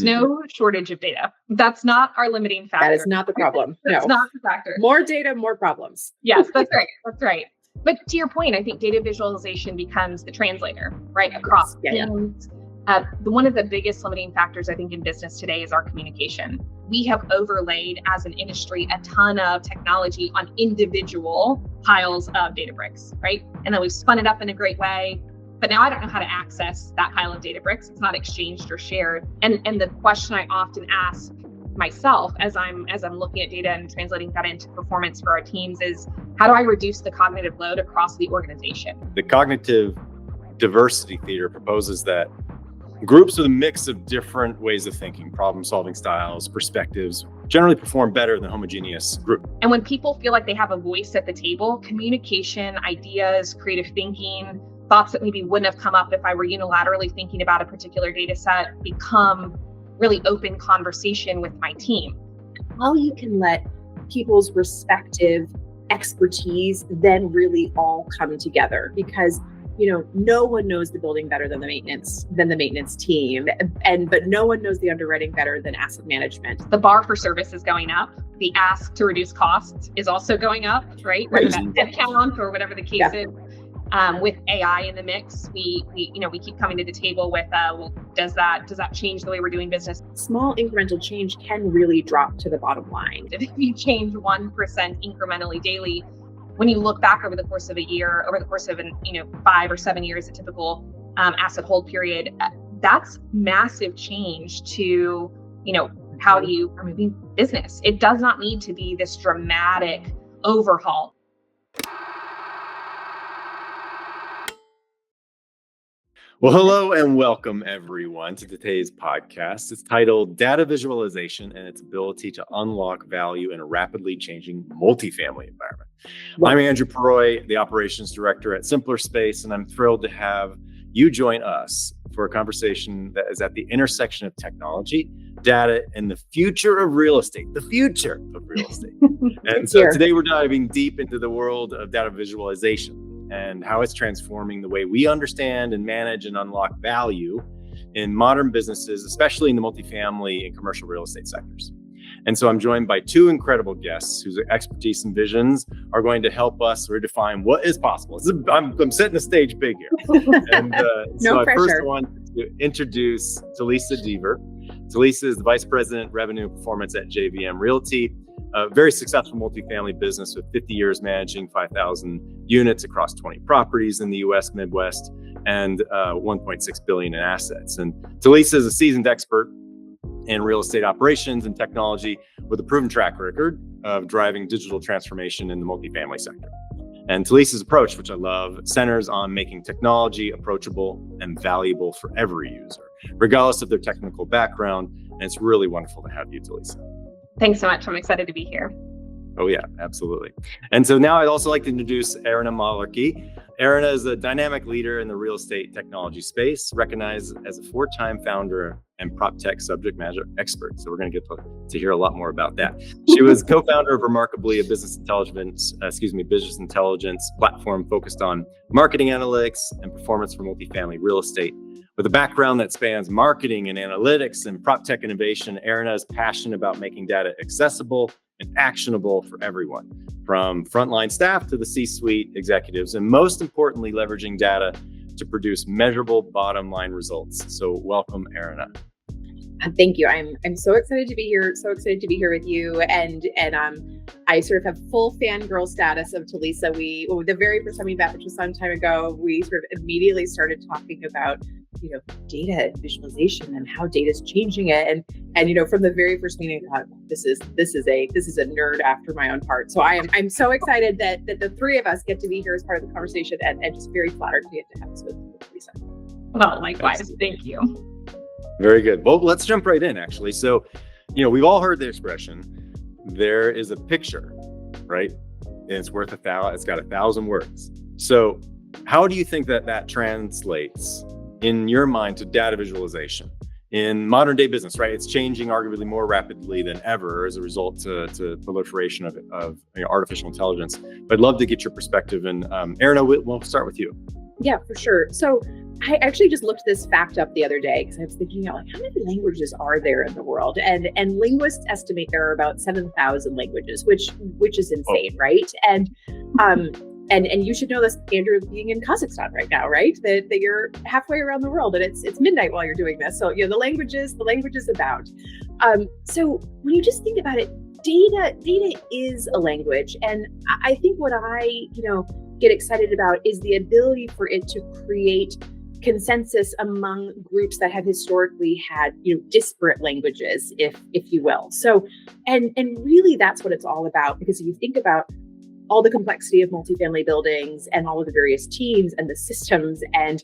No shortage of data. That's not our limiting factor. That is not the problem. That's No. not the factor. More data, more problems. Yes, that's right. That's right. But to your point, I think data visualization becomes the translator, right? Across teams. One of the biggest limiting factors, I think, in business today is our communication. We have overlaid as an industry a ton of technology on individual piles of data bricks, right? And then we've spun it up in a great way. But now I don't know how to access that pile of data bricks. It's not exchanged or shared. And the question I often ask myself as I'm looking at data and translating that into performance for our teams is, how do I reduce the cognitive load across the organization? The cognitive diversity theater proposes that groups with a mix of different ways of thinking, problem-solving styles, perspectives, generally perform better than a homogeneous group. And when people feel like they have a voice at the table, communication, ideas, creative thinking, thoughts that maybe wouldn't have come up if I were unilaterally thinking about a particular data set become really open conversation with my team. How you can let people's respective expertise then really all come together, because no one knows the building better than the maintenance team, but no one knows the underwriting better than asset management. The bar for service is going up. The ask to reduce costs is also going up, right? Whether that's headcount or whatever the case is. With AI in the mix, we keep coming to the table with, does that change the way we're doing business? Small incremental change can really drop to the bottom line. If you change 1% incrementally daily, when you look back over the course of a year, over the course of 5 or 7 years, a typical asset hold period, that's massive change to how do you are moving business. It does not need to be this dramatic overhaul. Well, hello and welcome everyone to today's podcast. It's titled Data Visualization and Its Ability to Unlock Value in a Rapidly Changing Multifamily Environment. I'm Andrew Perroy, the Operations Director at Smplrspace, and I'm thrilled to have you join us for a conversation that is at the intersection of technology, data, and the future of real estate. And so today we're diving deep into the world of data visualization and how it's transforming the way we understand and manage and unlock value in modern businesses, especially in the multifamily and commercial real estate sectors. And so I'm joined by two incredible guests whose expertise and visions are going to help us redefine what is possible. I'm setting the stage big here. And so I first want to introduce Talisa Dever. Talisa is the Vice President, Revenue and Performance at JVM Realty, a very successful multifamily business with 50 years managing 5,000 units across 20 properties in the U.S. Midwest and $1.6 billion in assets. And Talisa is a seasoned expert in real estate operations and technology with a proven track record of driving digital transformation in the multifamily sector. And Talisa's approach, which I love, centers on making technology approachable and valuable for every user, regardless of their technical background. And it's really wonderful to have you, Talisa. Thanks so much. I'm excited to be here. Oh yeah, absolutely. And so now I'd also like to introduce Erina Malarkey. Erina is a dynamic leader in the real estate technology space, recognized as a 4-time founder and PropTech subject matter expert. So we're going to get to hear a lot more about that. She was co-founder of Remarkably, a business intelligence platform focused on marketing analytics and performance for multifamily real estate. With a background that spans marketing and analytics and PropTech innovation, Erina is passionate about making data accessible and actionable for everyone, from frontline staff to the C-suite executives, and most importantly, leveraging data to produce measurable bottom line results. So welcome, Erina. Thank you. I'm so excited to be here. So excited to be here with you. And I sort of have full fangirl status of Talisa. The very first time we met, which was some time ago, we sort of immediately started talking about data visualization and how data is changing it. And from the very first meeting, I thought, this is a nerd after my own heart. So I'm so excited that the three of us get to be here as part of the conversation, and just very flattered to get to have this with Talisa. Well, likewise. Thank you. Very good. Well, let's jump right in, actually. So, we've all heard the expression, there is a picture, right? And it's worth it's got 1,000 words. So how do you think that translates in your mind to data visualization in modern day business, right? It's changing arguably more rapidly than ever as a result to proliferation of artificial intelligence. But I'd love to get your perspective. And Erina, we'll start with you. Yeah, for sure. So I actually just looked this fact up the other day because I was thinking, like, how many languages are there in the world? And linguists estimate there are about 7,000 languages, which is insane, right? And you should know this, Andrew, being in Kazakhstan right now, right? That you're halfway around the world and it's midnight while you're doing this. So, the languages abound. So when you just think about it, data is a language. And I think what I, get excited about is the ability for it to create consensus among groups that have historically had, disparate languages, if you will. So, and really that's what it's all about, because if you think about all the complexity of multifamily buildings and all of the various teams and the systems and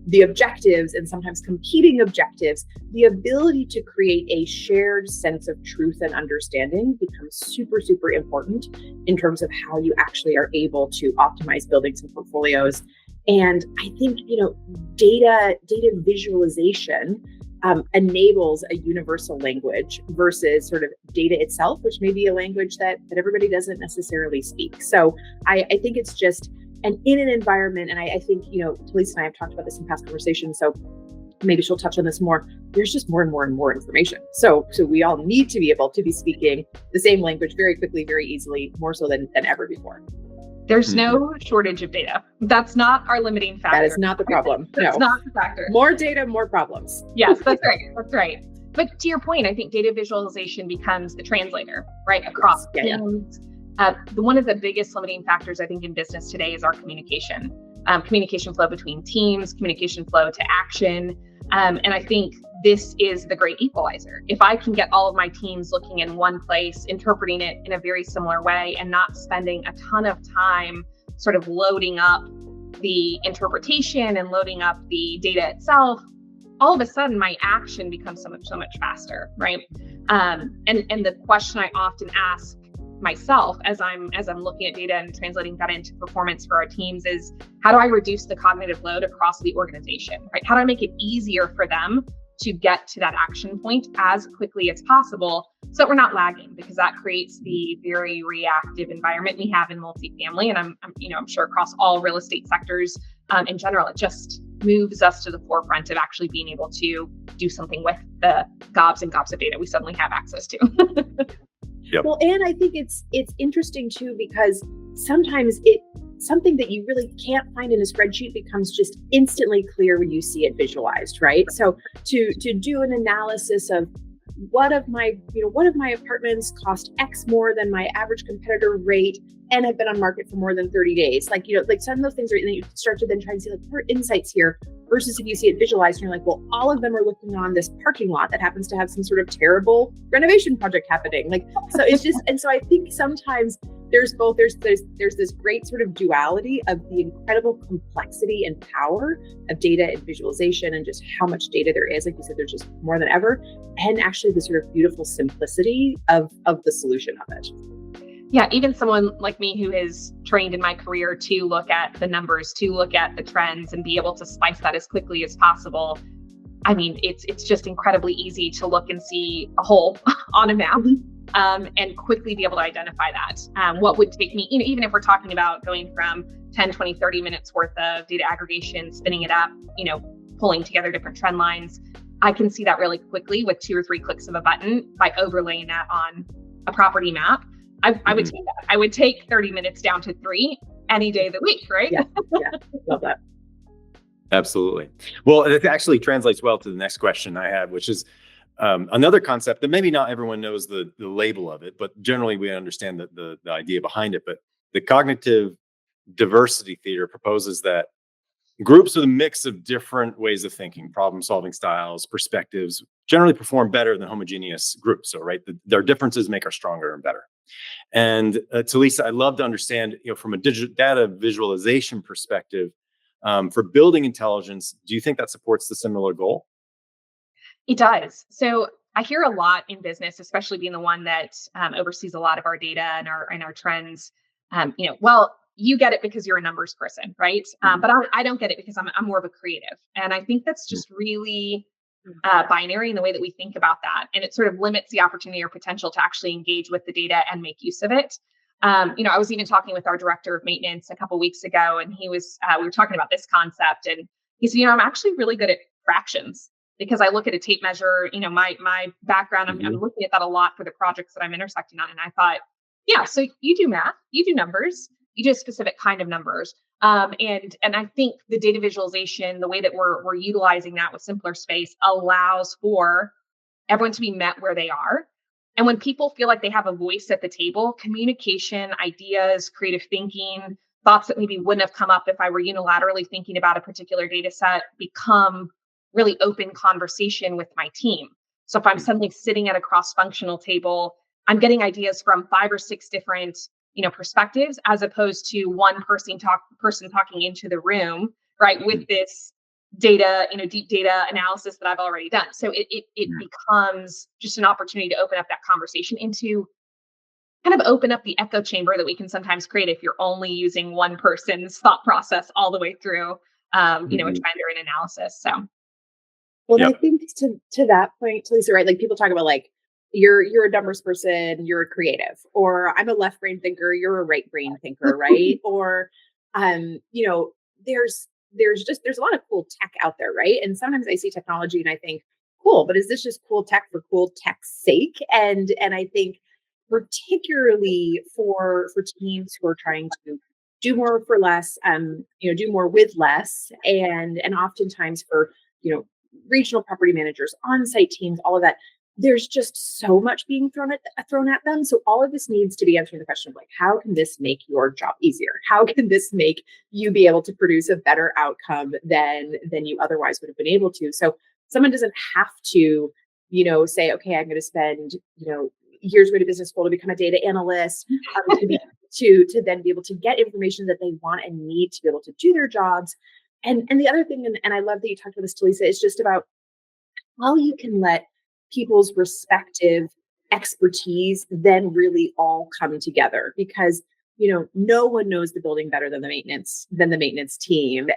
the objectives and sometimes competing objectives, the ability to create a shared sense of truth and understanding becomes super, super important in terms of how you actually are able to optimize buildings and portfolios. And I think, data visualization enables a universal language versus sort of data itself, which may be a language that everybody doesn't necessarily speak. So I think it's just, and in an environment, and I think, Talisa and I have talked about this in past conversations, so maybe she'll touch on this more, there's just more and more and more information. So we all need to be able to be speaking the same language very quickly, very easily, more so than ever before. There's no shortage of data. That's not our limiting factor. That is not the problem. That's not the factor. More data, more problems. Yes, that's right. That's right. But to your point, I think data visualization becomes the translator, right? Across teams. One of the biggest limiting factors, I think, in business today is our communication. Communication flow between teams, communication flow to action. And I think this is the great equalizer. If I can get all of my teams looking in one place, interpreting it in a very similar way, and not spending a ton of time sort of loading up the interpretation and loading up the data itself, all of a sudden my action becomes so much faster, right? And the question I often ask myself as I'm looking at data and translating that into performance for our teams is, how do I reduce the cognitive load across the organization, right? How do I make it easier for them to get to that action point as quickly as possible so that we're not lagging, because that creates the very reactive environment we have in multifamily. And I'm sure across all real estate sectors in general, it just moves us to the forefront of actually being able to do something with the gobs and gobs of data we suddenly have access to. Yep. Well, and I think it's interesting too, because sometimes something that you really can't find in a spreadsheet becomes just instantly clear when you see it visualized, right? So to do an analysis of what of my apartments cost X more than my average competitor rate and have been on market for more than 30 days, like some of those things are, and then you start to then try and see, like, what are insights here, versus if you see it visualized and you're like, well, all of them are looking on this parking lot that happens to have some sort of terrible renovation project happening. Like, so it's just, and so I think sometimes there's this great sort of duality of the incredible complexity and power of data and visualization, and just how much data there is. Like you said, there's just more than ever, and actually the sort of beautiful simplicity of the solution of it. Yeah, even someone like me who is trained in my career to look at the numbers, to look at the trends and be able to slice that as quickly as possible. I mean, it's just incredibly easy to look and see a hole on a map and quickly be able to identify that. What would take me, even if we're talking about going from 10, 20, 30 minutes worth of data aggregation, spinning it up, pulling together different trend lines, I can see that really quickly with 2 or 3 clicks of a button by overlaying that on a property map. I would take that. I would take 30 minutes down to 3 any day of the week, right? Yeah, love that. Absolutely. Well, it actually translates well to the next question I have, which is another concept that maybe not everyone knows the label of it, but generally we understand the idea behind it. But the cognitive diversity theater proposes that groups with a mix of different ways of thinking, problem-solving styles, perspectives, generally perform better than homogeneous groups. So, right, their differences make us stronger and better. And Talisa, I'd love to understand, from a digital data visualization perspective, for building intelligence, do you think that supports the similar goal? It does. So I hear a lot in business, especially being the one that oversees a lot of our data and our trends. Well, you get it because you're a numbers person, right? But I don't get it because I'm more of a creative. And I think that's just really binary in the way that we think about that. And it sort of limits the opportunity or potential to actually engage with the data and make use of it. I was even talking with our director of maintenance a couple of weeks ago, and we were talking about this concept, and He said, I'm actually really good at fractions because I look at a tape measure, my background, I'm looking at that a lot for the projects that I'm intersecting on. And I thought, yeah, so you do math, you do numbers, you do a specific kind of numbers. And I think the data visualization, the way that we're utilizing that with Smplrspace allows for everyone to be met where they are. And when people feel like they have a voice at the table, communication, ideas, creative thinking, thoughts that maybe wouldn't have come up if I were unilaterally thinking about a particular data set become really open conversation with my team. So if I'm suddenly sitting at a cross-functional table, I'm getting ideas from 5 or 6 different, perspectives, as opposed to one person talking into the room, right, with this data, deep data analysis that I've already done. So it becomes just an opportunity to open up that conversation into kind of open up the echo chamber that we can sometimes create if you're only using one person's thought process all the way through, a trend or an analysis. So. Well, yep. I think to that point, Talisa, right? Like people talk about like, you're a numbers person, you're a creative, or I'm a left brain thinker, you're a right brain thinker, right? Or, there's a lot of cool tech out there, right? And sometimes I see technology and I think, cool, but is this just cool tech for cool tech's sake? And I think particularly for teams who are trying to do more for less, do more with less, and oftentimes for regional property managers, on-site teams, all of that. There's just so much being thrown at them. So all of this needs to be answering the question of like, how can this make your job easier? How can this make you be able to produce a better outcome than you otherwise would have been able to? So someone doesn't have to, say, okay, I'm going to spend, years going to business school to become a data analyst, to then be able to get information that they want and need to be able to do their jobs. And the other thing, and I love that you talked about this, Talisa, is just about how you can let people's respective expertise then really all come together, because no one knows the building better than the maintenance team,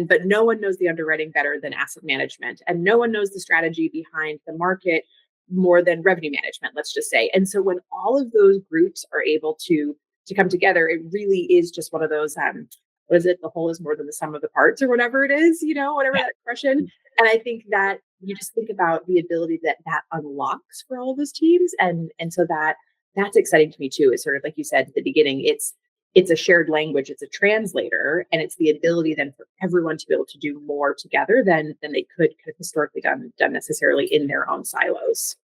but no one knows the underwriting better than asset management, and no one knows the strategy behind the market more than revenue management, let's just say. And so when all of those groups are able to come together, it really is just one of those what is it? The whole is more than the sum of the parts, or whatever it is, whatever that expression. And I think that you just think about the ability that unlocks for all of those teams. And so that's exciting to me too, is sort of like you said at the beginning, it's a shared language, it's a translator, and it's the ability then for everyone to be able to do more together than they could have historically done necessarily in their own silos.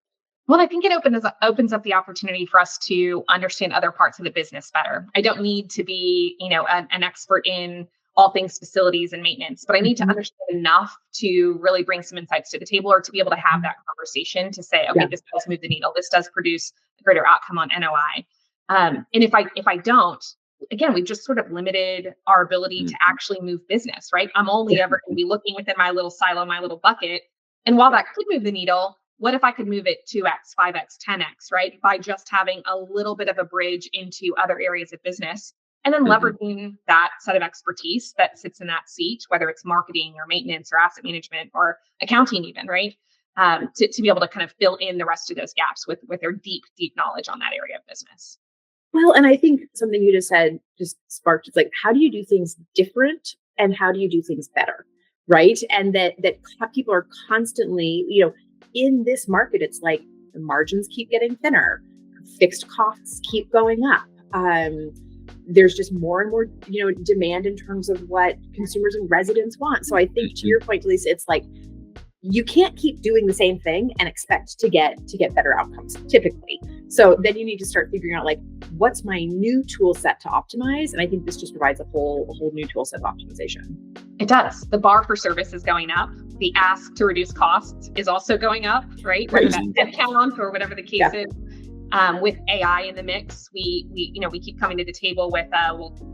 Well, I think it opens up the opportunity for us to understand other parts of the business better. I don't need to be, an expert in all things facilities and maintenance, but I need to understand enough to really bring some insights to the table, or to be able to have that conversation to say, okay, this does move the needle. This does produce a greater outcome on NOI. And if I don't, again, we've just sort of limited our ability to actually move business, right? I'm only ever going to be looking within my little silo, my little bucket. And while that could move the needle, what if I could move it 2x, 5x, 10x, right? By just having a little bit of a bridge into other areas of business, and then leveraging that set of expertise that sits in that seat, whether it's marketing or maintenance or asset management or accounting even, right? To be able to kind of fill in the rest of those gaps with their deep knowledge on that area of business. Well, and I think something you just said just sparked, it's like, how do you do things different and how do you do things better, right? And that people are constantly, in this market, it's like the margins keep getting thinner, fixed costs keep going up. There's just more and more, demand in terms of what consumers and residents want. So I think to your point, Talisa, it's like, you can't keep doing the same thing and expect to get better outcomes typically. So then you need to start figuring out like, what's my new tool set to optimize? And I think this just provides a whole new tool set of optimization. It does. The bar for service is going up. The ask to reduce costs is also going up, right? Whether that's headcount or whatever the case is. With AI in the mix, we keep coming to the table with,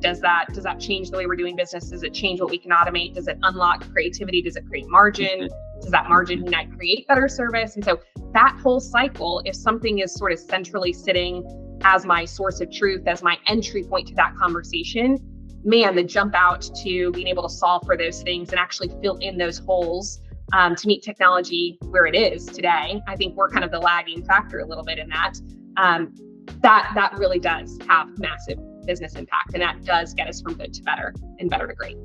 does that change the way we're doing business? Does it change what we can automate? Does it unlock creativity? Does it create margin? Does that margin mean I create better service? And so that whole cycle, if something is sort of centrally sitting as my source of truth, as my entry point to that conversation, man, the jump out to being able to solve for those things and actually fill in those holes to meet technology where it is today. I think we're kind of the lagging factor a little bit in that. That really does have massive business impact, and that does get us from good to better and better to great.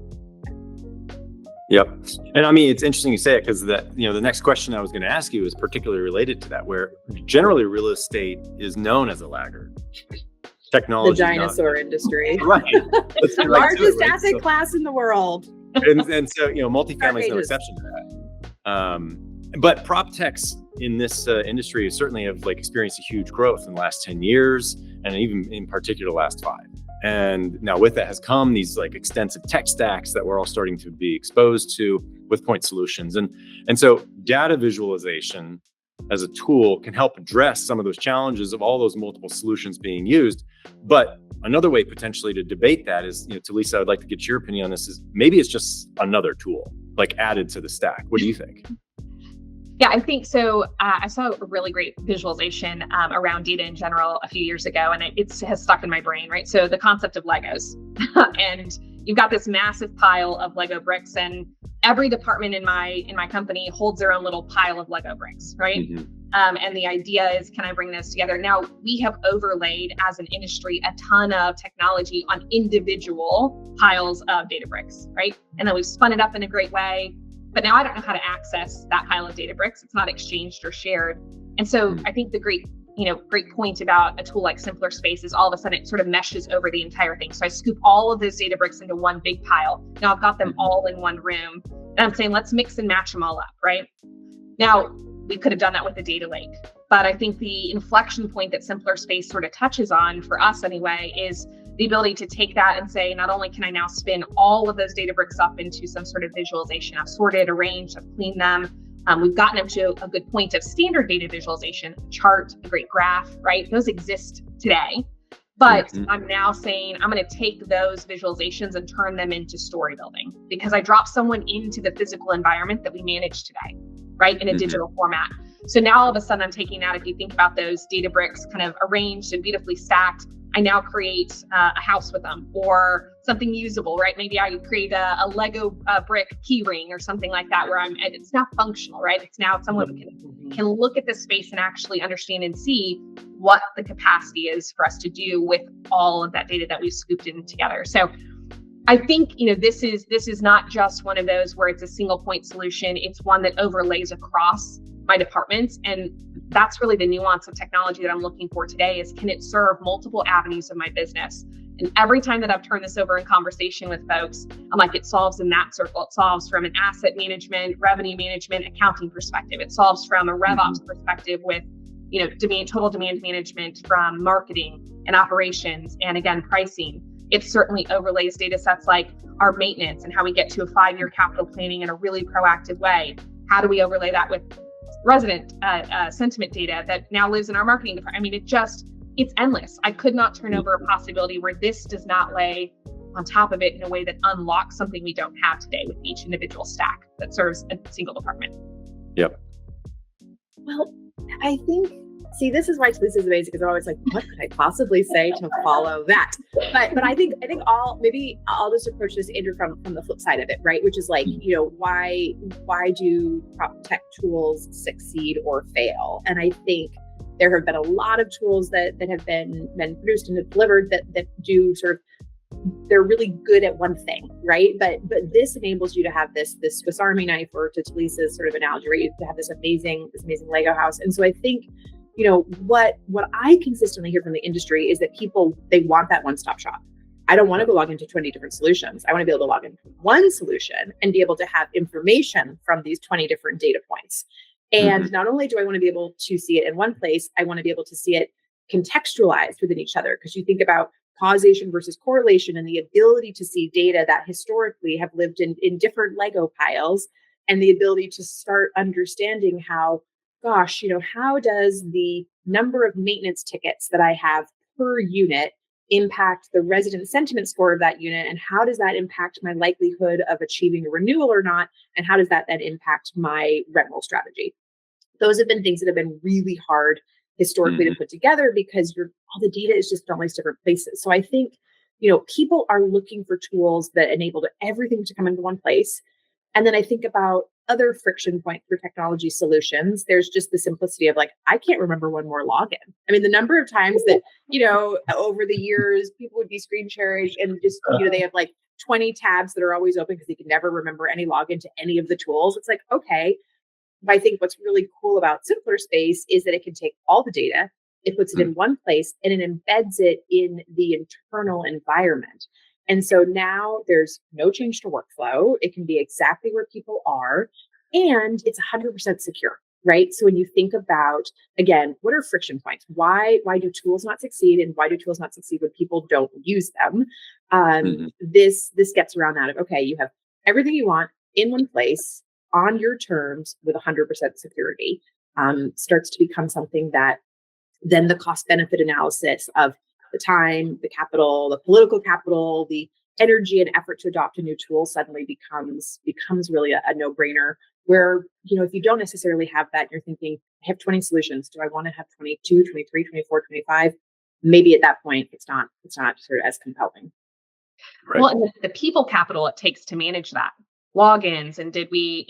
Yep. And I mean, it's interesting you say it because the next question I was going to ask you is particularly related to that, where generally real estate is known as a laggard. Technology, the dinosaur industry, right? Let's get right largest to it, right? asset class in the world. And so, multifamily is no exception to that. But prop techs in this industry certainly have experienced a huge growth in the last 10 years, and even in particular the last 5. And now with that has come these extensive tech stacks that we're all starting to be exposed to with point solutions. And so data visualization as a tool can help address some of those challenges of all those multiple solutions being used. But another way potentially to debate that is, Talisa, I'd like to get your opinion on this, is maybe it's just another tool added to the stack. What do you think? Yeah, I think so. I saw a really great visualization around data in general a few years ago, and it has stuck in my brain, right? So the concept of Legos, and you've got this massive pile of Lego bricks, and every department in my company holds their own little pile of Lego bricks, right? Mm-hmm. And the idea is, can I bring those together? Now, we have overlaid as an industry a ton of technology on individual piles of data bricks, right? And then we've spun it up in a great way. But now I don't know how to access that pile of data bricks. It's not exchanged or shared. And so I think the great point about a tool like Smplrspace is all of a sudden it sort of meshes over the entire thing. So I scoop all of those data bricks into one big pile. Now I've got them all in one room. And I'm saying, let's mix and match them all up, right? Now, we could have done that with a data lake. But I think the inflection point that Smplrspace sort of touches on, for us anyway, is the ability to take that and say, not only can I now spin all of those data bricks up into some sort of visualization, I've sorted, arranged, I've cleaned them. We've gotten up to a good point of standard data visualization, a chart, a great graph, right? Those exist today. But I'm now saying I'm going to take those visualizations and turn them into story building, because I drop someone into the physical environment that we manage today, right? In a digital format. So now all of a sudden I'm taking that, if you think about those data bricks kind of arranged and beautifully stacked, I now create a house with them, or something usable, right? Maybe I create a Lego brick key ring or something like that, where it's now functional, right? It's now someone can look at this space and actually understand and see what the capacity is for us to do with all of that data that we've scooped in together. So I think, this is not just one of those where it's a single point solution. It's one that overlays across my departments. And that's really the nuance of technology that I'm looking for today, is can it serve multiple avenues of my business? And every time that I've turned this over in conversation with folks, I'm like, it solves in that circle. It solves from an asset management, revenue management, accounting perspective. It solves from a RevOps perspective with, total demand management, from marketing and operations, and again, pricing. It certainly overlays data sets like our maintenance and how we get to a 5-year capital planning in a really proactive way. How do we overlay that with resident sentiment data that now lives in our marketing department? I mean, it's endless. I could not turn over a possibility where this does not lay on top of it in a way that unlocks something we don't have today with each individual stack that serves a single department. Yep. Well, I think, this is why Talisa is amazing, because I'm always like, what could I possibly say to follow that? But I think I'll just approach this, Andrew, from the flip side of it, right? Which is why do prop tech tools succeed or fail? And I think there have been a lot of tools that have been produced and delivered that do they're really good at one thing, right? But this enables you to have this Swiss Army knife, or to Talisa's sort of analogy, right? You have to have this amazing Lego house. And so I think, what I consistently hear from the industry is that people, they want that one-stop shop. I don't want to go log into 20 different solutions. I want to be able to log into one solution and be able to have information from these 20 different data points. And not only do I want to be able to see it in one place, I want to be able to see it contextualized within each other. Because you think about causation versus correlation, and the ability to see data that historically have lived in different Lego piles, and the ability to start understanding how does the number of maintenance tickets that I have per unit impact the resident sentiment score of that unit, and how does that impact my likelihood of achieving a renewal or not, and how does that then impact my rent roll strategy? Those have been things that have been really hard historically to put together, because all the data is just in all these different places. So I think, people are looking for tools that enable everything to come into one place. And then I think about other friction point for technology solutions. There's just the simplicity of I can't remember one more login. I mean, the number of times that, over the years, people would be screen sharing and just, they have 20 tabs that are always open because he can never remember any login to any of the tools. It's like, okay. But I think what's really cool about Smplrspace is that it can take all the data, it puts it in one place, and it embeds it in the internal environment. And so now there's no change to workflow. It can be exactly where people are, and it's 100% secure, right? So when you think about, again, what are friction points? Why do tools not succeed, and why do tools not succeed when people don't use them? This gets around that of, okay, you have everything you want in one place on your terms with 100% security. Starts to become something that then the cost benefit analysis of the time, the capital, the political capital, the energy and effort to adopt a new tool suddenly becomes really a no-brainer. Where, if you don't necessarily have that, you're thinking, I have 20 solutions. Do I want to have 22, 23, 24, 25? Maybe at that point, it's not sort of as compelling. Right. Well, and the people capital it takes to manage that. Logins, and did we,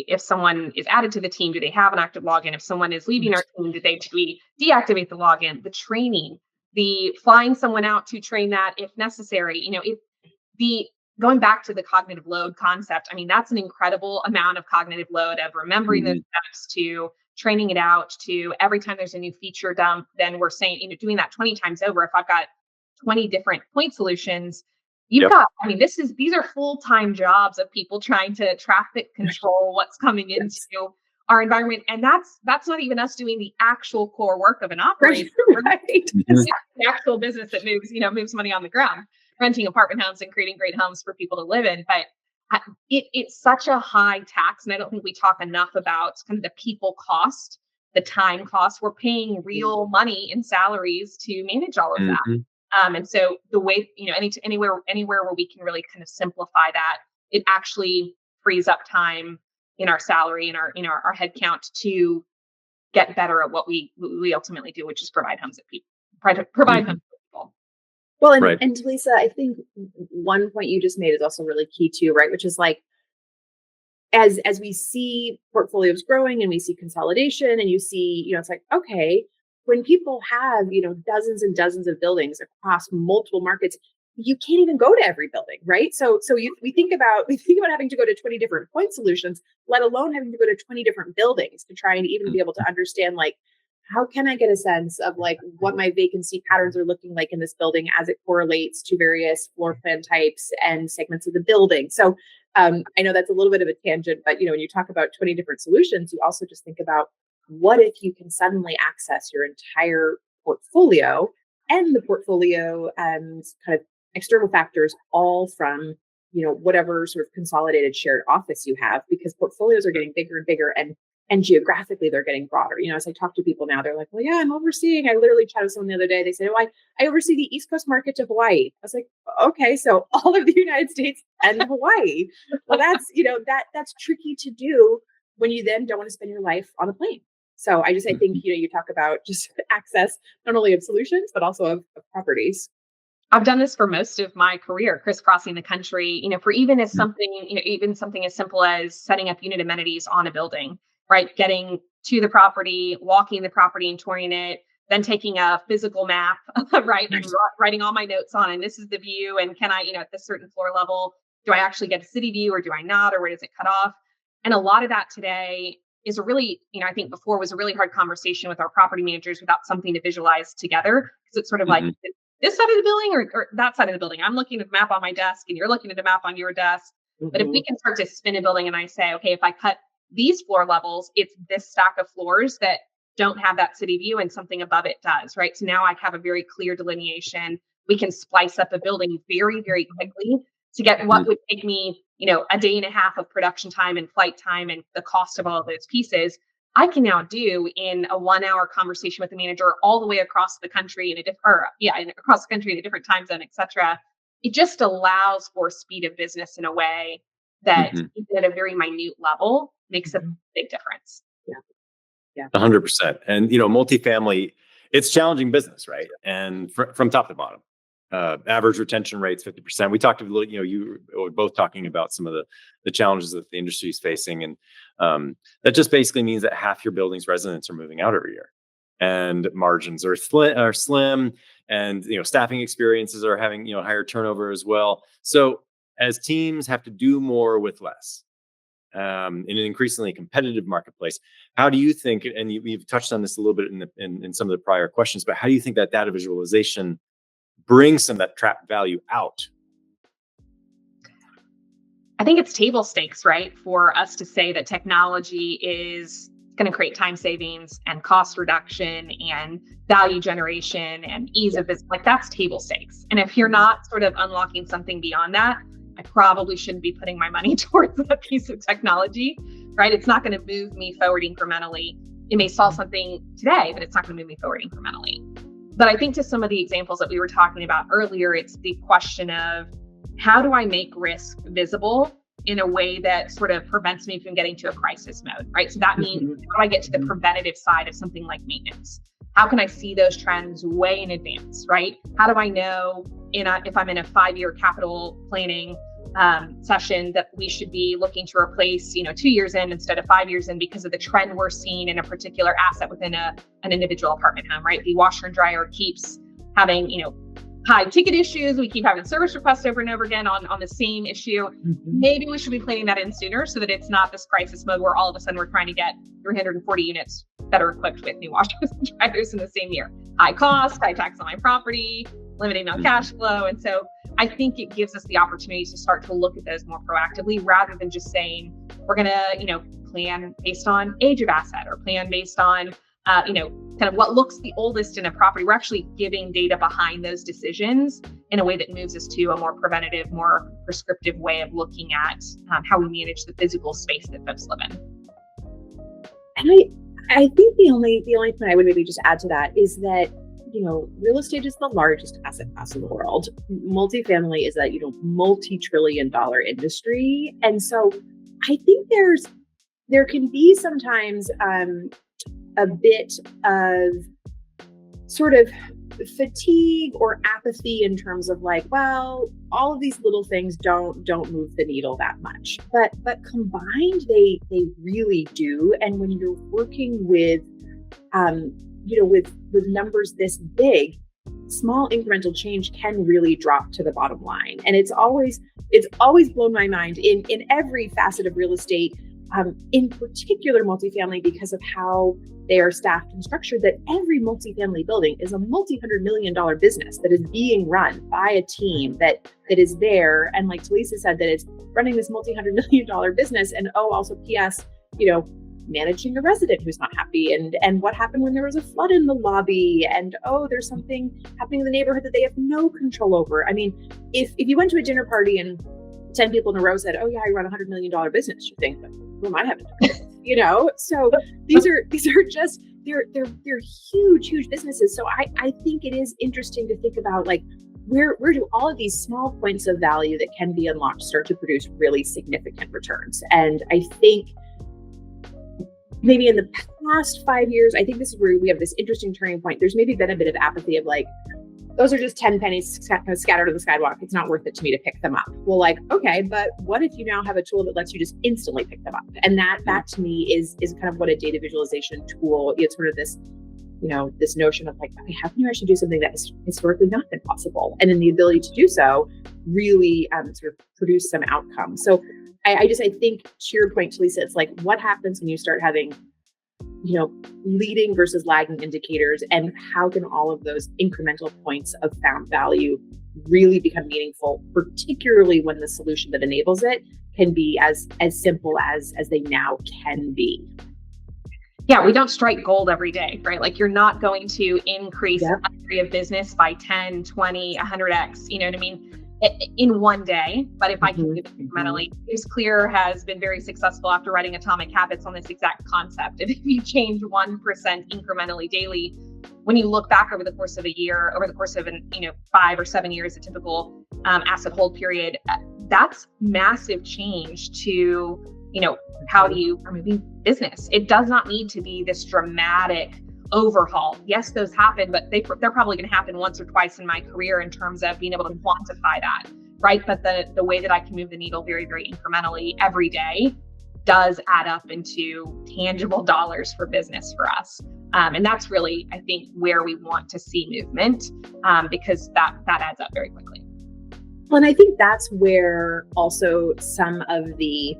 if someone is added to the team, do they have an active login? If someone is leaving our team, did we deactivate the login? The training, the flying someone out to train that if necessary. Going back to the cognitive load concept, I mean, that's an incredible amount of cognitive load of remembering those steps, to training it out, to every time there's a new feature dump, then we're saying, doing that 20 times over. If I've got 20 different point solutions, you've got, I mean, these are full-time jobs of people trying to traffic control what's coming into our environment. And that's not even us doing the actual core work of an operator. Right. It's the actual business that moves money on the ground, renting apartment homes and creating great homes for people to live in. But it's such a high tax. And I don't think we talk enough about kind of the people cost, the time cost. We're paying real money in salaries to manage all of that. And so the way, anywhere where we can really kind of simplify that, it actually frees up time in our salary and our headcount to get better at what we ultimately do, which is provide homes to people. Provide homes to people. Well, and Talisa, I think one point you just made is also really key too, right? Which is like, as we see portfolios growing and we see consolidation, and you see, it's like, okay, when people have, dozens and dozens of buildings across multiple markets, you can't even go to every building, right? So we think about having to go to 20 different point solutions, let alone having to go to 20 different buildings to try and even be able to understand, like, how can I get a sense of like what my vacancy patterns are looking like in this building as it correlates to various floor plan types and segments of the building. So I know that's a little bit of a tangent, but when you talk about 20 different solutions, you also just think about, what if you can suddenly access your entire portfolio and the portfolio kind of external factors all from, whatever sort of consolidated shared office you have, because portfolios are getting bigger and bigger, and geographically they're getting broader. As I talk to people now, they're like, well, yeah, I'm overseeing. I literally chatted with someone the other day. They said, oh, I oversee the East Coast market to Hawaii. I was like, okay, so all of the United States and Hawaii. Well, that's, that's tricky to do when you then don't want to spend your life on a plane. So I think, you talk about just access, not only of solutions, but also of properties. I've done this for most of my career, crisscrossing the country, for even something as simple as setting up unit amenities on a building, right? Getting to the property, walking the property and touring it, then taking a physical map, right? And writing all my notes on, and this is the view. And can I, at this certain floor level, do I actually get a city view, or do I not? Or where does it cut off? And a lot of that today is a really, I think before was a really hard conversation with our property managers without something to visualize together. Because it's sort of like this side of the building or that side of the building. I'm looking at the map on my desk and you're looking at the map on your desk. But if we can start to spin a building and I say, okay, if I cut these floor levels, it's this stack of floors that don't have that city view and something above it does, right? So now I have a very clear delineation. We can splice up a building very, very quickly to get what would take me, a day and a half of production time and flight time and the cost of all of those pieces. I can now do in a 1 hour conversation with the manager all the way across the country across the country in a different time zone, et cetera. It just allows for speed of business in a way that even at a very minute level makes a big difference. Yeah. 100%. And, multifamily, it's challenging business, right? And from top to bottom. Average retention rates 50%. We talked a little, you were both talking about some of the challenges that the industry is facing, and that just basically means that half your building's residents are moving out every year, and margins are slim, and staffing experiences are having higher turnover as well. So as teams have to do more with less in an increasingly competitive marketplace. How do you think, and you've touched on this a little bit in some of the prior questions, but how do you think that data visualization brings some of that trapped value out? I think it's table stakes, right? For us to say that technology is going to create time savings and cost reduction and value generation and ease of business. Like, that's table stakes. And if you're not sort of unlocking something beyond that, I probably shouldn't be putting my money towards that piece of technology, right? It's not going to move me forward incrementally. It may solve something today, but it's not going to move me forward incrementally. But I think to some of the examples that we were talking about earlier, it's the question of, how do I make risk visible in a way that sort of prevents me from getting to a crisis mode, right? So that means, how do I get to the preventative side of something like maintenance? How can I see those trends way in advance, right? How do I know if I'm in a 5-year capital planning session that we should be looking to replace, 2 years in instead of 5 years in, because of the trend we're seeing in a particular asset within an individual apartment home, right? The washer and dryer keeps having, high ticket issues. We keep having service requests over and over again on the same issue. Maybe we should be planning that in sooner so that it's not this crisis mode where all of a sudden we're trying to get 340 units that are equipped with new washers and dryers in the same year. High cost, high tax on my property, limiting on cash flow. And so I think it gives us the opportunity to start to look at those more proactively, rather than just saying we're going to, plan based on age of asset or plan based on kind of what looks the oldest in a property. We're actually giving data behind those decisions in a way that moves us to a more preventative, more prescriptive way of looking at how we manage the physical space that folks live in. And I think the only thing I would maybe just add to that is that, real estate is the largest asset class in the world. Multifamily is a, multi-trillion-dollar industry. And so I think there can be sometimes a bit of sort of fatigue or apathy in terms of like, well, all of these little things don't move the needle that much, but combined they really do. And when you're working with with numbers this big, small incremental change can really drop to the bottom line. And it's always blown my mind in every facet of real estate, in particular multifamily, because of how they are staffed and structured, that every multifamily building is a multi-$100 million business that is being run by a team that is there. And like Talisa said, that it's running this multi-$100 million business. And also PS, managing a resident who's not happy, and what happened when there was a flood in the lobby, and there's something happening in the neighborhood that they have no control over. I mean, if you went to a dinner party and 10 people in a row said, "Oh yeah, I run a $100 million business," you think, who am I having to do? So these are just they're huge businesses. So I think it is interesting to think about, like, where do all of these small points of value that can be unlocked start to produce really significant returns. And I think maybe in the past 5 years, I think this is where we have this interesting turning point. There's maybe been a bit of apathy of like, those are just 10 pennies scattered on the sidewalk. It's not worth it to me to pick them up. Well, like, okay, but what if you now have a tool that lets you just instantly pick them up? And that to me is kind of what a data visualization tool, it's sort of this, this notion of like, how can you actually do something that has historically not been possible? And then the ability to do so really sort of produce some outcomes. So I think, to your point, Talisa, it's like, what happens when you start having, leading versus lagging indicators, and how can all of those incremental points of found value really become meaningful, particularly when the solution that enables it can be as simple as they now can be. Yeah, we don't strike gold every day, right? Like, you're not going to increase the area of business by 10, 20, 100x, you know what I mean, in one day. But if I can do it incrementally, Clear has been very successful after writing Atomic Habits on this exact concept. If you change 1% incrementally daily, when you look back over the course of a year, over the course of 5 or 7 years, a typical asset hold period, that's massive change to, how do you remove business? It does not need to be this dramatic overhaul. Yes, those happen, but they're probably going to happen once or twice in my career in terms of being able to quantify that, right? But the way that I can move the needle very, very incrementally every day does add up into tangible dollars for business for us. And that's really, I think, where we want to see movement, because that adds up very quickly. Well, and I think that's where also some of the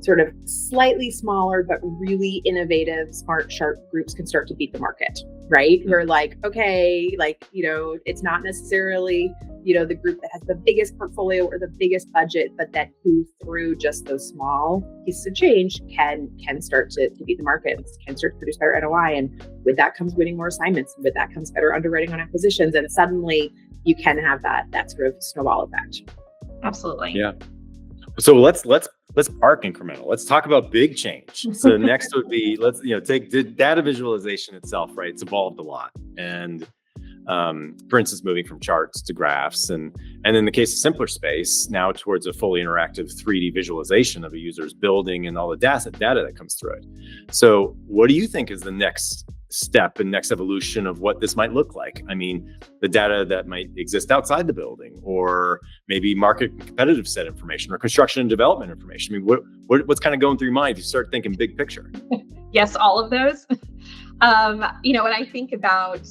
sort of slightly smaller but really innovative, smart, sharp groups can start to beat the market, right? We're like, okay, like, it's not necessarily, the group that has the biggest portfolio or the biggest budget, but that who through just those small pieces of change can start to beat the market, can start to produce better NOI. And with that comes winning more assignments. And with that comes better underwriting on acquisitions. And suddenly you can have that sort of snowball effect. Absolutely. Yeah. So let's park incremental. Let's talk about big change. So next would be, let's take the data visualization itself, right? It's evolved a lot. And for instance, moving from charts to graphs, and in the case of Smplrspace, now towards a fully interactive 3D visualization of a user's building and all the data that comes through it. So what do you think is the next step and next evolution of what this might look like? I mean, the data that might exist outside the building, or maybe market competitive set information, or construction and development information. I mean, what's kind of going through your mind if you start thinking big picture? Yes, all of those. When I think about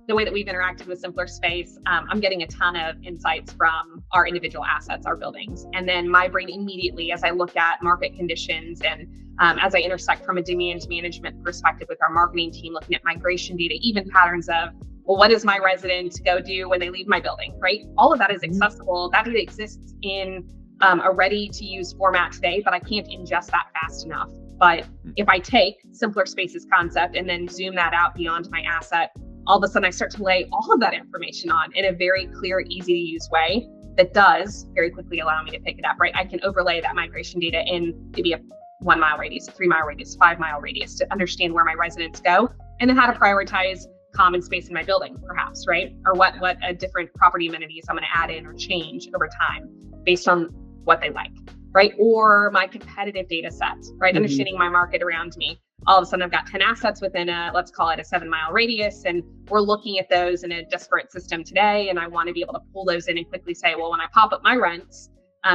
the way that we've interacted with Smplrspace, I'm getting a ton of insights from our individual assets, our buildings. And then my brain immediately, as I look at market conditions and as I intersect from a demand management perspective with our marketing team, looking at migration data, even patterns of, well, what does my resident go do when they leave my building, right? All of that is accessible. That data exists in a ready to use format today, but I can't ingest that fast enough. But if I take Smplrspace's concept and then zoom that out beyond my asset, all of a sudden I start to lay all of that information on in a very clear, easy to use way that does very quickly allow me to pick it up, right? I can overlay that migration data in maybe a 1 mile radius, a 3 mile radius, 5 mile radius to understand where my residents go, and then how to prioritize common space in my building, perhaps, right? Or what different property amenities I'm going to add in or change over time based on what they like, right? Or my competitive data sets, right? Understanding my market around me. All of a sudden I've got 10 assets within let's call it a 7 mile radius. And we're looking at those in a disparate system today. And I want to be able to pull those in and quickly say, well, when I pop up my rents,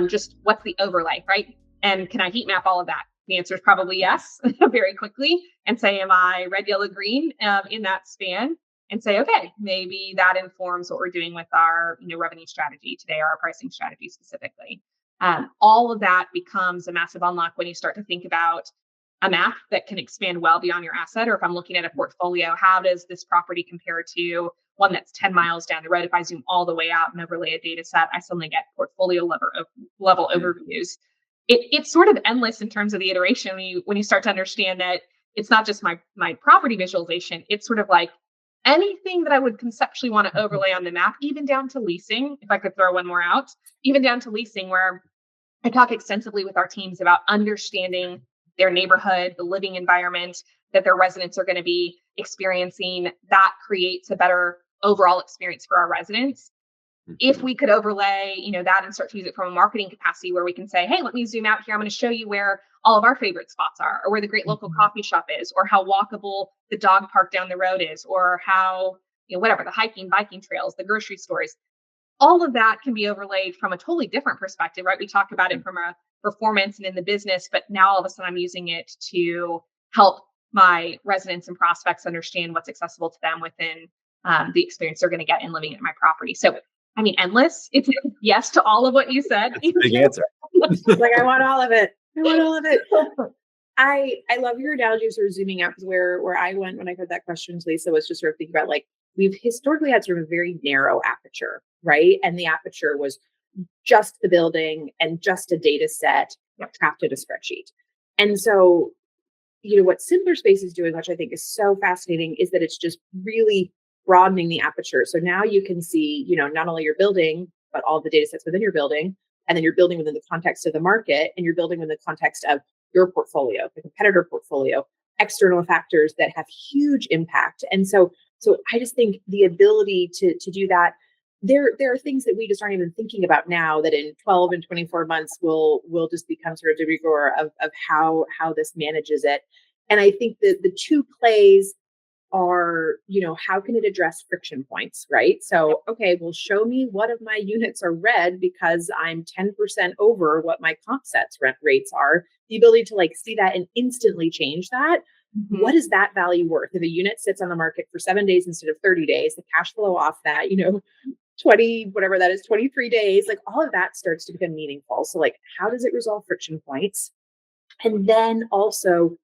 just what's the overlay, right? And can I heat map all of that? The answer is probably yes, very quickly. And say, am I red, yellow, green in that span? And say, okay, maybe that informs what we're doing with our revenue strategy today, or our pricing strategy specifically. All of that becomes a massive unlock when you start to think about a map that can expand well beyond your asset. Or if I'm looking at a portfolio, how does this property compare to one that's 10 miles down the road? If I zoom all the way out and overlay a data set, I suddenly get portfolio level overviews. It's sort of endless in terms of the iteration when you start to understand that it's not just my property visualization. It's sort of like anything that I would conceptually want to overlay on the map, even down to leasing, if I could throw one more out, even down to leasing, where I talk extensively with our teams about understanding their neighborhood, the living environment that their residents are going to be experiencing. That creates a better overall experience for our residents. If we could overlay, that and start to use it from a marketing capacity where we can say, hey, let me zoom out here. I'm going to show you where all of our favorite spots are, or where the great local coffee shop is, or how walkable the dog park down the road is, or how, whatever, the hiking, biking trails, the grocery stores. All of that can be overlaid from a totally different perspective, right? We talk about it from a performance and in the business, but now all of a sudden I'm using it to help my residents and prospects understand what's accessible to them within the experience they're going to get in living at my property. So, I mean, endless. It's yes to all of what you said. That's a big answer. Like, I want all of it. I want all of it. I love your analogy of sort of zooming out, because where I went when I heard that question, Talisa, was just sort of thinking about, like, we've historically had sort of a very narrow aperture, right? And the aperture was just the building and just a data set trapped in a spreadsheet. And so, what Smplrspace is doing, which I think is so fascinating, is that it's just really broadening the aperture. So now you can see, not only your building, but all the data sets within your building, and then you're building within the context of the market, and you're building within the context of your portfolio, the competitor portfolio, external factors that have huge impact. And so I just think the ability to do that, there are things that we just aren't even thinking about now that in 12 and 24 months will just become sort of de rigueur of how this manages it. And I think that the two plays are, how can it address friction points, right? So, okay, well, show me what of my units are red because I'm 10% over what my comp sets rent rates are. The ability to see that and instantly change that. What is that value worth? If a unit sits on the market for 7 days instead of 30 days, the cash flow off that, 20, whatever that is, 23 days, like all of that starts to become meaningful. So like, how does it resolve friction points? And then also,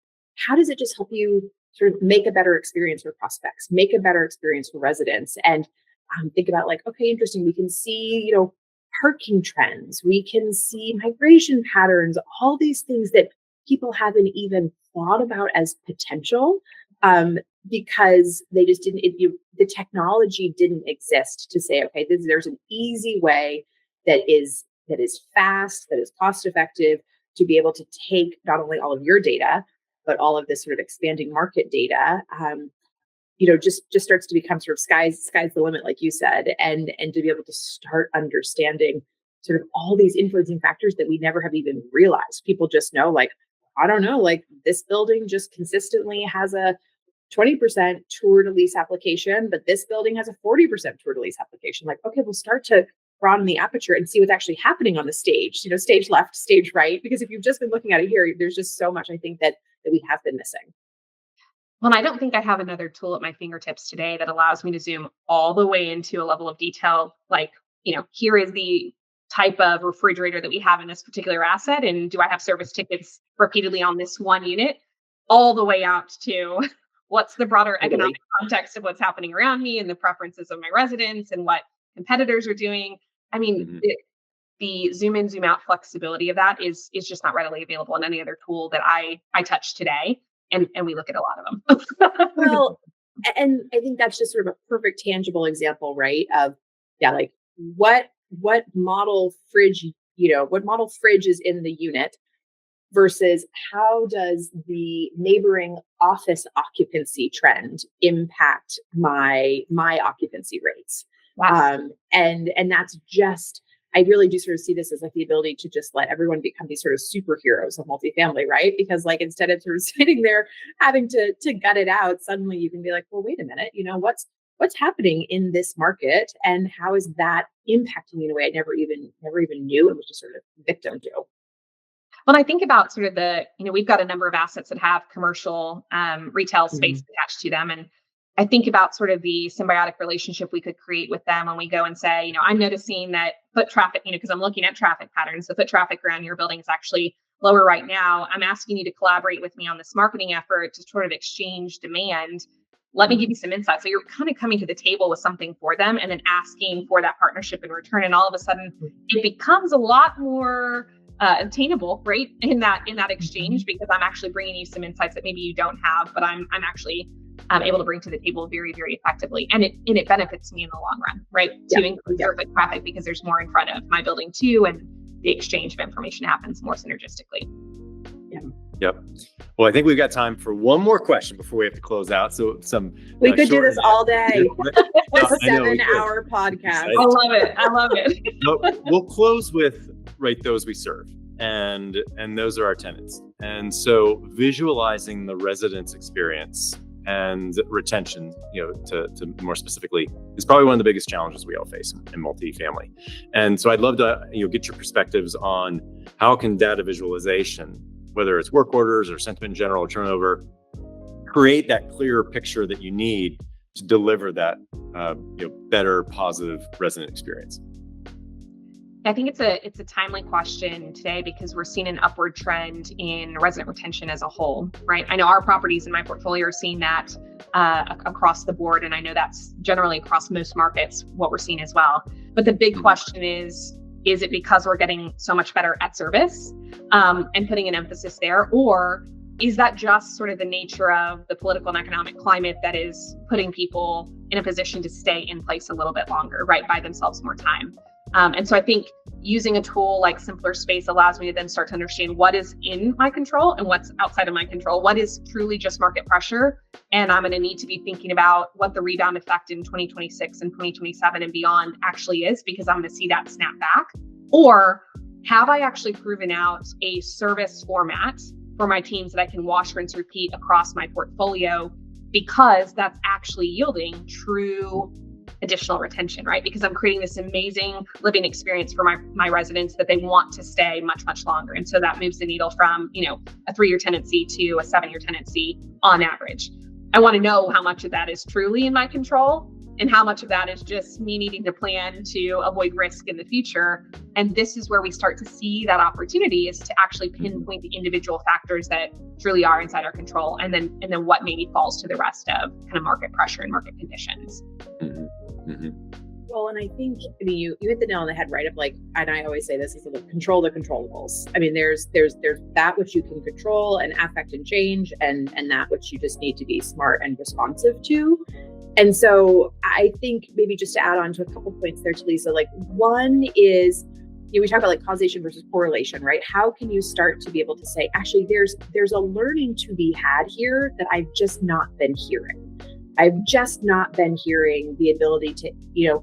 how does it just help you sort of make a better experience for prospects, make a better experience for residents? And think about like, okay, interesting. We can see, parking trends. We can see migration patterns, all these things that people haven't even thought about as potential because they just didn't, the technology didn't exist to say, okay, there's an easy way that is fast, that is cost effective to be able to take not only all of your data, but all of this sort of expanding market data, just starts to become sort of sky's the limit, like you said, and to be able to start understanding sort of all these influencing factors that we never have even realized. People just know, like, I don't know, like this building just consistently has a 20% tour to lease application, but this building has a 40% tour to lease application. Like, okay, we'll start to broaden the aperture and see what's actually happening on the stage, stage left, stage right. Because if you've just been looking at it here, there's just so much I think that we have been missing. Well, I don't think I have another tool at my fingertips today that allows me to zoom all the way into a level of detail. Like, here is the type of refrigerator that we have in this particular asset. And do I have service tickets repeatedly on this one unit? All the way out to what's the broader economic context of what's happening around me and the preferences of my residents and what competitors are doing. I mean, the zoom in, zoom out flexibility of that is just not readily available in any other tool that I touch today. And we look at a lot of them. Well, and I think that's just sort of a perfect tangible example, right? Of like what model fridge, what model fridge is in the unit versus how does the neighboring office occupancy trend impact my occupancy rates? Wow. And that's just, I really do sort of see this as like the ability to just let everyone become these sort of superheroes of multifamily, right? Because like instead of sort of sitting there having to gut it out, suddenly you can be like, well, wait a minute, what's happening in this market and how is that impacting me in a way I never even knew and was just sort of victim to. Well, I think about sort of we've got a number of assets that have commercial retail space attached to them. And I think about sort of the symbiotic relationship we could create with them when we go and say, I'm noticing that foot traffic, because I'm looking at traffic patterns. The foot traffic around your building is actually lower right now. I'm asking you to collaborate with me on this marketing effort to sort of exchange demand. Let me give you some insight. So you're kind of coming to the table with something for them and then asking for that partnership in return. And all of a sudden it becomes a lot more attainable, right? In that exchange, because I'm actually bringing you some insights that maybe you don't have, but I'm actually able to bring to the table very, very effectively. And it benefits me in the long run, right? To include your foot traffic because there's more in front of my building too. And the exchange of information happens more synergistically. Yep. Well, I think we've got time for one more question before we have to close out. So we could do this all day. A 7-hour podcast. I love it. We'll close with those we serve. And those are our tenants. And so visualizing the residents' experience and retention, to more specifically, is probably one of the biggest challenges we all face in multifamily. And so I'd love to, get your perspectives on how can data visualization, whether it's work orders or sentiment in general or turnover, create that clearer picture that you need to deliver that, better, positive resident experience. I think it's a timely question today because we're seeing an upward trend in resident retention as a whole, right? I know our properties in my portfolio are seeing that across the board, and I know that's generally across most markets what we're seeing as well. But the big question is it because we're getting so much better at service and putting an emphasis there, or is that just sort of the nature of the political and economic climate that is putting people in a position to stay in place a little bit longer, right? Buy themselves more time. And so I think using a tool like Smplrspace allows me to then start to understand what is in my control and what's outside of my control, what is truly just market pressure. And I'm going to need to be thinking about what the rebound effect in 2026 and 2027 and beyond actually is, because I'm going to see that snap back. Or have I actually proven out a service format for my teams that I can wash, rinse, repeat across my portfolio, because that's actually yielding true additional retention, right? Because I'm creating this amazing living experience for my residents that they want to stay much, much longer. And so that moves the needle from, a 3-year tenancy to a 7-year tenancy on average. I want to know how much of that is truly in my control and how much of that is just me needing to plan to avoid risk in the future. And this is where we start to see that opportunity, is to actually pinpoint the individual factors that truly are inside our control, and then what maybe falls to the rest of kind of market pressure and market conditions. Well, and I think, I mean, you hit the nail on the head, right? Of like, and I always say this is like, control the controllables. I mean, there's that which you can control and affect and change, and that which you just need to be smart and responsive to. And so I think maybe just to add on to a couple points there, Talisa, like one is, we talk about like causation versus correlation, right? How can you start to be able to say, actually, there's a learning to be had here that I've just not been hearing. I've just not been hearing the ability to,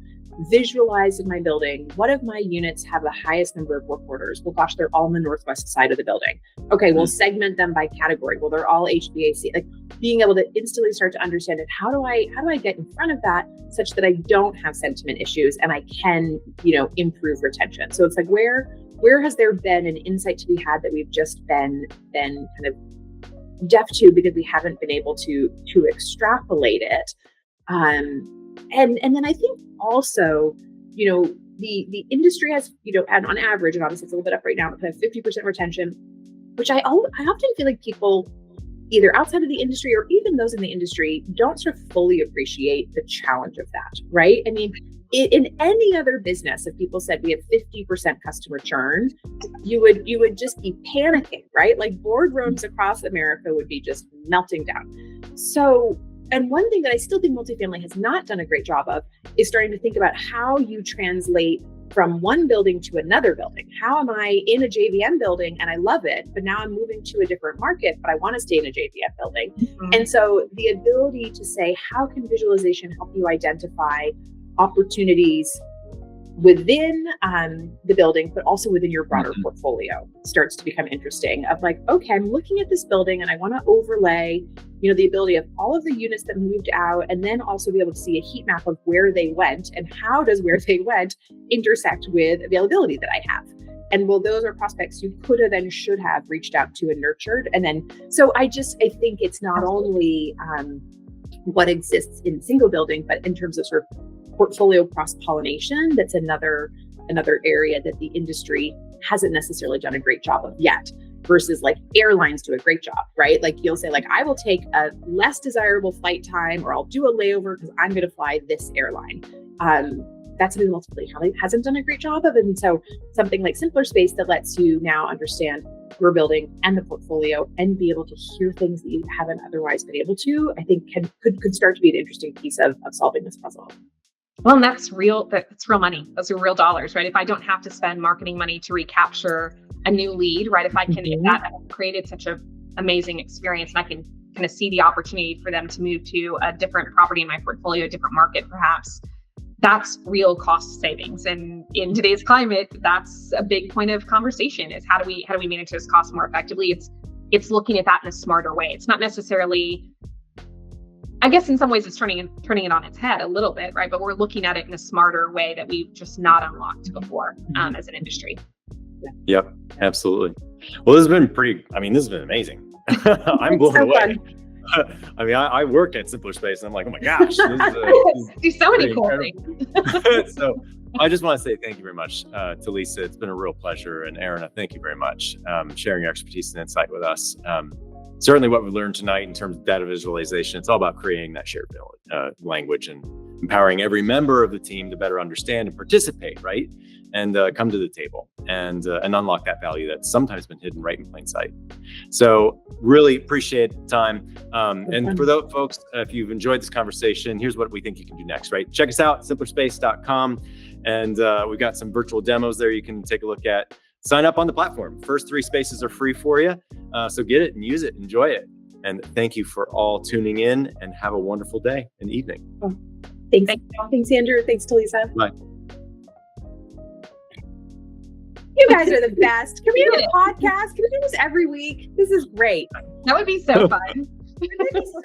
visualize in my building, what of my units have the highest number of work orders? Well, gosh, they're all on the northwest side of the building. Okay, we'll segment them by category. Well, they're all HVAC. Like being able to instantly start to understand it. How do I get in front of that such that I don't have sentiment issues and I can, improve retention? So it's like, where has there been an insight to be had that we've just been kind of deaf to because we haven't been able to extrapolate it? And then I think also, the industry has, and on average, and obviously it's a little bit up right now, but kind of 50% retention, which I often feel like people either outside of the industry or even those in the industry don't sort of fully appreciate the challenge of that, right? I mean, in any other business, if people said we have 50% customer churn, you would just be panicking, right? Like boardrooms across America would be just melting down. So, and one thing that I still think multifamily has not done a great job of is starting to think about how you translate from one building to another building. How am I in a JVM building and I love it, but now I'm moving to a different market, but I want to stay in a JVM building. And so the ability to say, how can visualization help you identify opportunities within the building, but also within your broader portfolio starts to become interesting of like, okay, I'm looking at this building and I want to overlay, the ability of all of the units that moved out, and then also be able to see a heat map of where they went and how does where they went intersect with availability that I have. And well, those are prospects you could have and should have reached out to and nurtured. And then, so I think it's not only what exists in single building, but in terms of sort of portfolio cross-pollination, that's another area that the industry hasn't necessarily done a great job of yet, versus like airlines do a great job, right? Like you'll say like, I will take a less desirable flight time, or I'll do a layover because I'm going to fly this airline. That's something multifamily hasn't done a great job of. And so something like Smplrspace that lets you now understand your building and the portfolio and be able to hear things that you haven't otherwise been able to, I think could start to be an interesting piece of solving this puzzle. Well, and that's real money. Those are real dollars, right? If I don't have to spend marketing money to recapture a new lead, right? If that has created such an amazing experience, and I can kind of see the opportunity for them to move to a different property in my portfolio, a different market, perhaps, that's real cost savings. And in today's climate, that's a big point of conversation, is how do we manage those costs more effectively? It's looking at that in a smarter way. It's not necessarily, I guess in some ways it's turning it on its head a little bit, right? But we're looking at it in a smarter way that we've just not unlocked before as an industry. Yep, absolutely. Well, this has been amazing. I'm blown away. I mean, I worked at Smplrspace and I'm like, oh my gosh, do so many cool things. So I just want to say thank you very much, Talisa. It's been a real pleasure. And Erina, thank you very much sharing your expertise and insight with us. Certainly what we learned tonight in terms of data visualization, it's all about creating that shared language and empowering every member of the team to better understand and participate, right? And come to the table and unlock that value that's sometimes been hidden right in plain sight. So really appreciate the time. And for those folks, if you've enjoyed this conversation, here's what we think you can do next, right? Check us out, Smplrspace.com. And we've got some virtual demos there you can take a look at. Sign up on the platform. First 3 spaces are free for you. So get it and use it, enjoy it. And thank you for all tuning in, and have a wonderful day and evening. Thanks, Andrew. Thanks, Talisa. Bye. You guys are the best. Can we do a podcast? Can we do this every week? This is great. That would be so fun. It would be so